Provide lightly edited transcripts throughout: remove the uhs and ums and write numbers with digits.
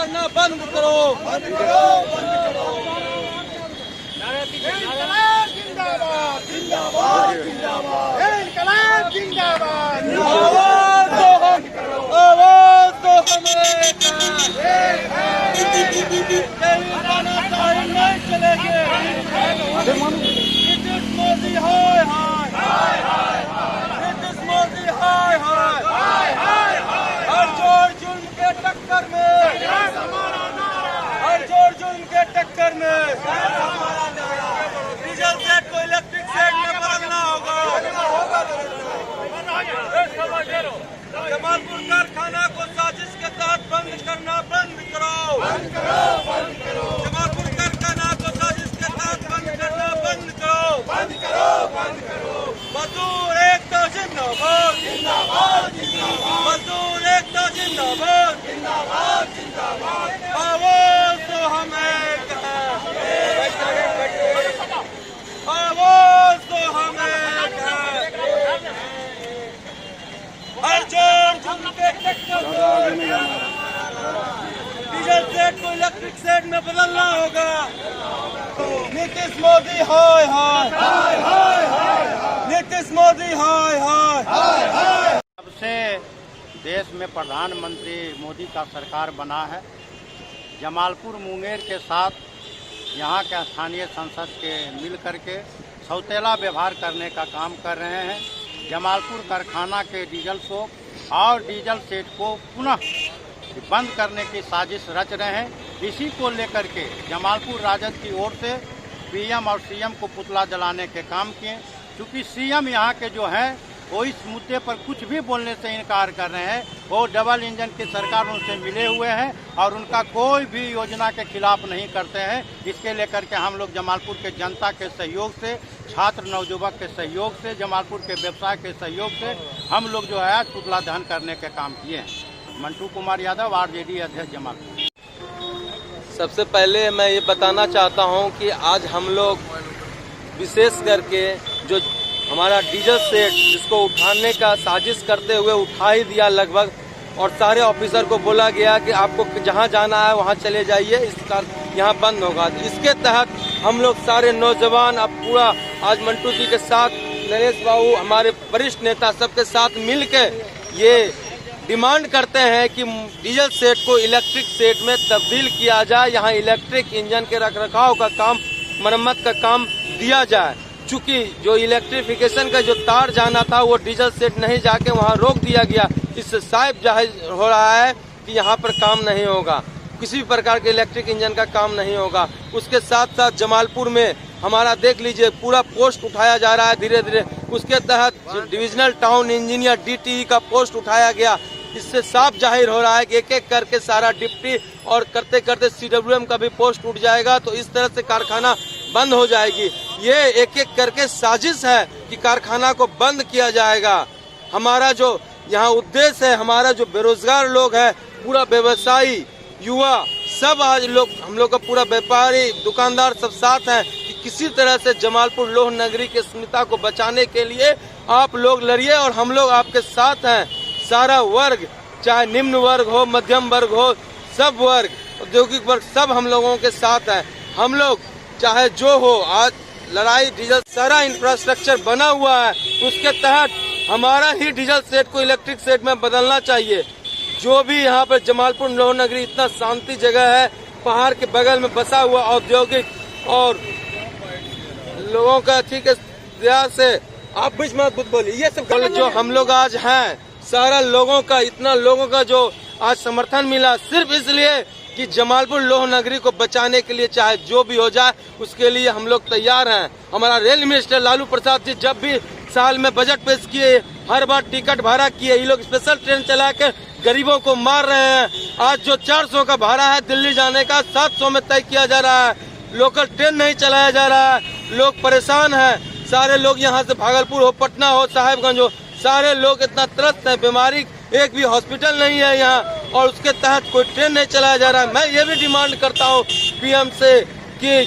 करना बंद करो। जिंदाबाद जिंदाबाद जिंदाबाद जिंदाबाद। आवाज तो हमें नहीं चलेंगे। नीतीश मोदी हाय हाय, नीतीश मोदी हाय हाय, हर जोर जुल्म के टक्कर में, हर जोर जुल्म के टक्कर में डीजल सेट को इलेक्ट्रिक सेट में बदलना होगा। जमालपुर कारखाना को साजिश के तहत बंद करना बंद करो। जमालपुर कारखाना को साजिश के तहत बंद करना बंद करो। मजदूर एकता जिंदाबाद, मजदूर एकता जिंदाबाद, आवाज तो हमें आवाज तो हमें हर जोर जुल्म के टक्कर डीजल सेट को इलेक्ट्रिक सेट में बदलना होगा। नीतीश मोदी हाय हाय, नीतीश मोदी हाय हाय। जब से देश में प्रधानमंत्री मोदी का सरकार बना है, जमालपुर मुंगेर के साथ यहाँ के स्थानीय सांसद के मिल करके सौतेला व्यवहार करने का काम कर रहे हैं। जमालपुर कारखाना के डीजल शॉप और डीजल सेट को पुनः बंद करने की साजिश रच रहे हैं। इसी को लेकर के जमालपुर राजद की ओर से पीएम और सीएम को पुतला जलाने के काम किए। क्योंकि सीएम यहाँ के जो हैं वो इस मुद्दे पर कुछ भी बोलने से इनकार कर रहे हैं। वो डबल इंजन की सरकार उनसे मिले हुए हैं और उनका कोई भी योजना के खिलाफ नहीं करते हैं। इसके लेकर के हम लोग जमालपुर के जनता के सहयोग से, छात्र नवयुवक के सहयोग से, जमालपुर के व्यवसाय के सहयोग से हम लोग जो है आज पुतला दहन करने के काम किए हैं। मंटू कुमार यादव, आरजेडी अध्यक्ष जमालपुर। सबसे पहले मैं ये बताना चाहता हूँ कि आज हम लोग विशेष करके जो हमारा डीजल सेट जिसको उठाने का साजिश करते हुए उठा ही दिया लगभग, और सारे ऑफिसर को बोला गया कि आपको जहां जाना है वहां चले जाइए, इस कार यहां बंद होगा। इसके तहत हम लोग सारे नौजवान अब पूरा आज मंटू जी के साथ, नरेश बाबू, हमारे वरिष्ठ नेता सबके साथ मिलकर ये डिमांड करते हैं कि डीजल सेट को इलेक्ट्रिक सेट में तब्दील किया जाए। यहाँ इलेक्ट्रिक इंजन के रखरखाव का काम, मरम्मत का काम दिया जाए। चूँकि जो इलेक्ट्रिफिकेशन का जो तार जाना था वो डीजल सेट नहीं जाके वहाँ रोक दिया गया। इससे साफ जाहिर हो रहा है कि यहाँ पर काम नहीं होगा, किसी भी प्रकार के इलेक्ट्रिक इंजन का काम नहीं होगा। उसके साथ साथ जमालपुर में हमारा देख लीजिए पूरा पोस्ट उठाया जा रहा है धीरे धीरे। उसके तहत डिविजनल टाउन इंजीनियर DTE का पोस्ट उठाया गया। इससे साफ जाहिर हो रहा है कि एक एक करके सारा डिप्टी और करते करते CWM का भी पोस्ट उठ जाएगा। तो इस तरह से कारखाना बंद हो जाएगी। ये एक एक करके साजिश है कि कारखाना को बंद किया जाएगा। हमारा जो यहाँ उद्देश्य है, हमारा जो बेरोजगार लोग है, पूरा व्यवसायी, युवा, सब आज लोग, हम लोग का पूरा व्यापारी, दुकानदार सब साथ हैं कि किसी तरह से जमालपुर लौह नगरी की अस्मिता को बचाने के लिए आप लोग लड़िए और हम लोग आपके साथ हैं। सारा वर्ग, चाहे निम्न वर्ग हो, मध्यम वर्ग हो, सब वर्ग, औद्योगिक वर्ग, सब हम लोगों के साथ है। हम लोग चाहे जो हो, आज लड़ाई डीजल सारा इंफ्रास्ट्रक्चर बना हुआ है, उसके तहत हमारा ही डीजल सेट को इलेक्ट्रिक सेट में बदलना चाहिए। जो भी यहाँ पर जमालपुर लौह नगरी इतना शांति जगह है, पहाड़ के बगल में बसा हुआ औद्योगिक और लोगों का ठीक है से, आप बीच में मत बोलिए। ये सब जो हम लोग आज हैं, सारा लोगों का, इतना लोगों का जो आज समर्थन मिला सिर्फ इसलिए कि जमालपुर लौह नगरी को बचाने के लिए चाहे जो भी हो जाए उसके लिए हम लोग तैयार हैं। हमारा रेल मिनिस्टर लालू प्रसाद जी जब भी साल में बजट पेश किए, हर बार टिकट भाड़ा किए। ये लोग स्पेशल ट्रेन चला के गरीबों को मार रहे हैं। आज जो 400 का भाड़ा है दिल्ली जाने का, 700 में तय किया जा रहा है। लोकल ट्रेन नहीं चलाया जा रहा है, लोग परेशान हैं। सारे लोग यहाँ से भागलपुर हो, पटना हो, साहेबगंज हो, सारे लोग इतना त्रस्त हैं। बीमारी, एक भी हॉस्पिटल नहीं है यहाँ, और उसके तहत कोई ट्रेन नहीं चलाया जा रहा है। मैं ये भी डिमांड करता हूँ PM से कि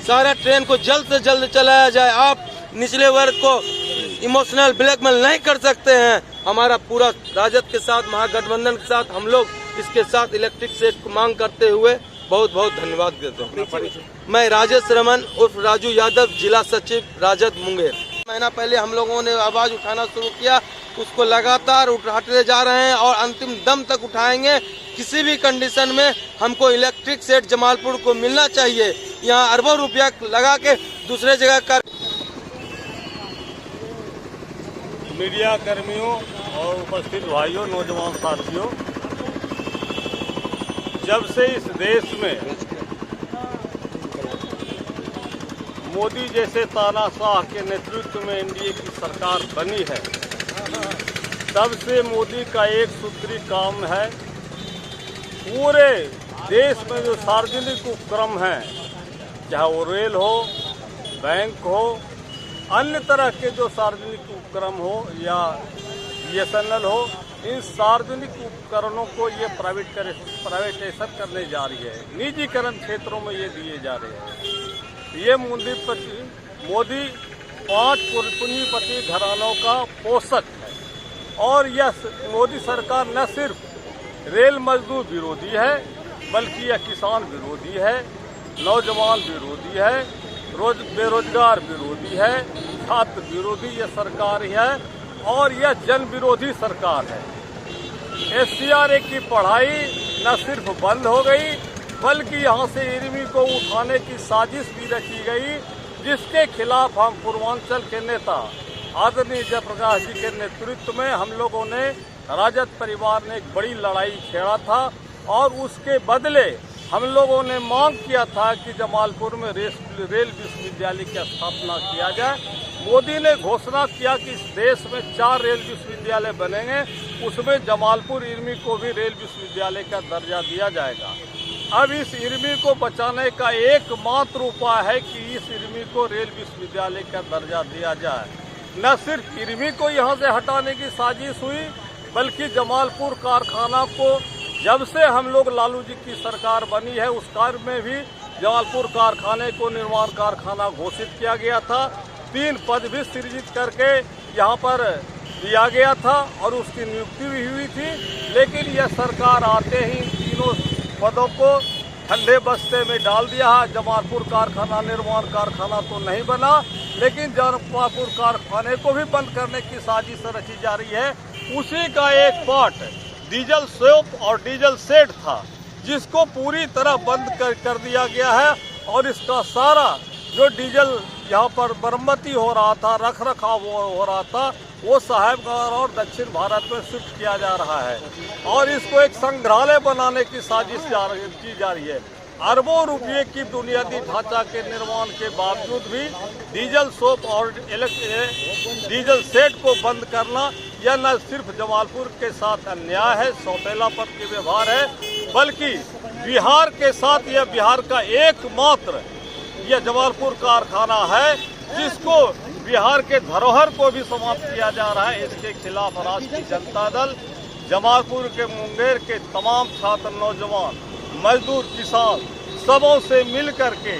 सारा ट्रेन को जल्द से जल्द चलाया जाए। आप निचले वर्ग को इमोशनल ब्लैकमेल नहीं कर सकते हैं। हमारा पूरा राजद के साथ, महागठबंधन के साथ हम लोग इसके साथ इलेक्ट्रिक सेट को मांग करते हुए बहुत बहुत धन्यवाद देते हैं। मैं राजेश रमन उर्फ राजू यादव, जिला सचिव राजद मुंगेर। महीना पहले हम लोगों ने आवाज उठाना शुरू किया, उसको लगातार उठाते जा रहे हैं और अंतिम दम तक उठाएंगे। किसी भी कंडीशन में हमको इलेक्ट्रिक सेट जमालपुर को मिलना चाहिए। यहाँ अरबों रुपया लगा के दूसरे जगह कर। मीडिया कर्मियों और उपस्थित भाइयों, नौजवान साथियों, जब से इस देश में मोदी जैसे तानाशाह के नेतृत्व में एनडीए की सरकार बनी है, तब से मोदी का एक सूत्री काम है, पूरे देश में जो सार्वजनिक उपक्रम हैं, चाहे वो रेल हो, बैंक हो, अन्य तरह के जो सार्वजनिक उपक्रम हो या BSNL हो, इन सार्वजनिक उपकरणों को ये प्राइवेटाइजेशन करने जा रही है, निजीकरण क्षेत्रों में ये दिए जा रहे हैं। ये मोदी 5 पूंजीपति घरानों का पोषक है और यह मोदी सरकार न सिर्फ रेल मजदूर विरोधी है, बल्कि यह किसान विरोधी है, नौजवान विरोधी है, बेरोजगार विरोधी है, छात्र विरोधी यह सरकार है और यह जन विरोधी सरकार है। SCRA की पढ़ाई न सिर्फ बंद हो गई, बल्कि यहाँ से इर्मी को उठाने की साजिश भी रची गई, जिसके खिलाफ हम पूर्वांचल के नेता आदरणीय जयप्रकाश जी के नेतृत्व में हम लोगों ने, राजद परिवार ने एक बड़ी लड़ाई छेड़ा था और उसके बदले हम लोगों ने मांग किया था कि जमालपुर में रेल विश्वविद्यालय की स्थापना किया जाए। मोदी ने घोषणा किया कि इस देश में 4 रेल विश्वविद्यालय बनेंगे, उसमें जमालपुर इर्मी को भी रेल विश्वविद्यालय का दर्जा दिया जाएगा। अब इस इर्मी को बचाने का एकमात्र उपाय है कि इस इर्मी को रेल विश्वविद्यालय का दर्जा दिया जाए। न सिर्फ इर्मी को यहाँ से हटाने की साजिश हुई, बल्कि जमालपुर कारखाना को, जब से हम लोग लालू जी की सरकार बनी है, उस कार्य में भी जमालपुर कारखाने को निर्माण कारखाना घोषित किया गया था। 3 पद भी सृजित करके यहाँ पर दिया गया था और उसकी नियुक्ति भी हुई थी, लेकिन यह सरकार आते ही तीनों पदों को ठंडे बस्ते में डाल दिया है। जमालपुर कारखाना निर्माण कारखाना तो नहीं बना, लेकिन जमालपुर कारखाने को भी बंद करने की साजिश रची जा रही है। उसी का एक पार्ट डीजल शॉप और डीजल शेड था, जिसको पूरी तरह बंद कर दिया गया है और इसका सारा जो डीजल यहाँ पर बरामदी हो रहा था, रख रखाव हो रहा था, वो साहेबगंज और दक्षिण भारत में शिफ्ट किया जा रहा है और इसको एक संग्रहालय बनाने की साजिश की जा रही है। अरबों रुपये की बुनियादी ढांचा के निर्माण के बावजूद भी डीजल शॉप और डीजल शेड को बंद करना यह न सिर्फ जमालपुर के साथ अन्याय है, सौतेलापन के व्यवहार है, बल्कि बिहार के साथ यह बिहार का एकमात्र यह जमालपुर कारखाना है, जिसको बिहार के धरोहर को भी समाप्त किया जा रहा है। इसके खिलाफ राष्ट्रीय जनता दल, जमालपुर के मुंगेर के तमाम छात्र, नौजवान, मजदूर, किसान सबों से मिल करके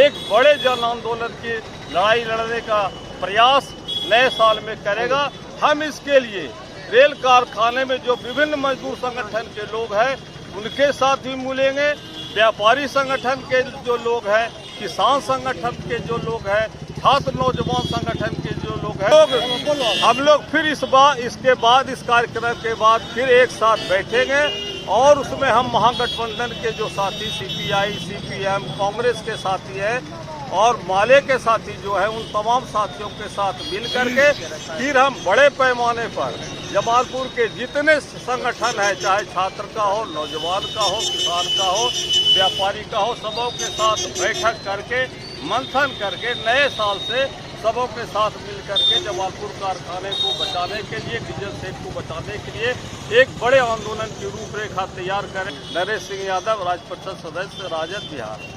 एक बड़े जन आंदोलन की लड़ाई लड़ने का प्रयास नए साल में करेगा। हम इसके लिए रेल कारखाने में जो विभिन्न मजदूर संगठन के लोग हैं उनके साथ भी मिलेंगे, व्यापारी संगठन के जो लोग हैं, किसान संगठन के जो लोग हैं, छात्र नौजवान संगठन के जो लोग हैं, हम लोग फिर इसके बाद इस कार्यक्रम के बाद फिर एक साथ बैठेंगे और उसमें हम महागठबंधन के जो साथी CPI, CPM, कांग्रेस के साथी हैं और माले के साथी जो है, उन तमाम साथियों के साथ मिल करके फिर हम बड़े पैमाने पर जमालपुर के जितने संगठन हैं, चाहे छात्र का हो, नौजवान का हो, किसान का हो, व्यापारी का हो, सबों के साथ बैठक करके मंथन करके नए साल से सबों के साथ मिल करके जमालपुर कारखाने को बचाने के लिए, डीजल शेड को बचाने के लिए एक बड़े आंदोलन की रूपरेखा तैयार करें। नरेश सिंह यादव, राज्य परिषद सदस्य, राजद, बिहार।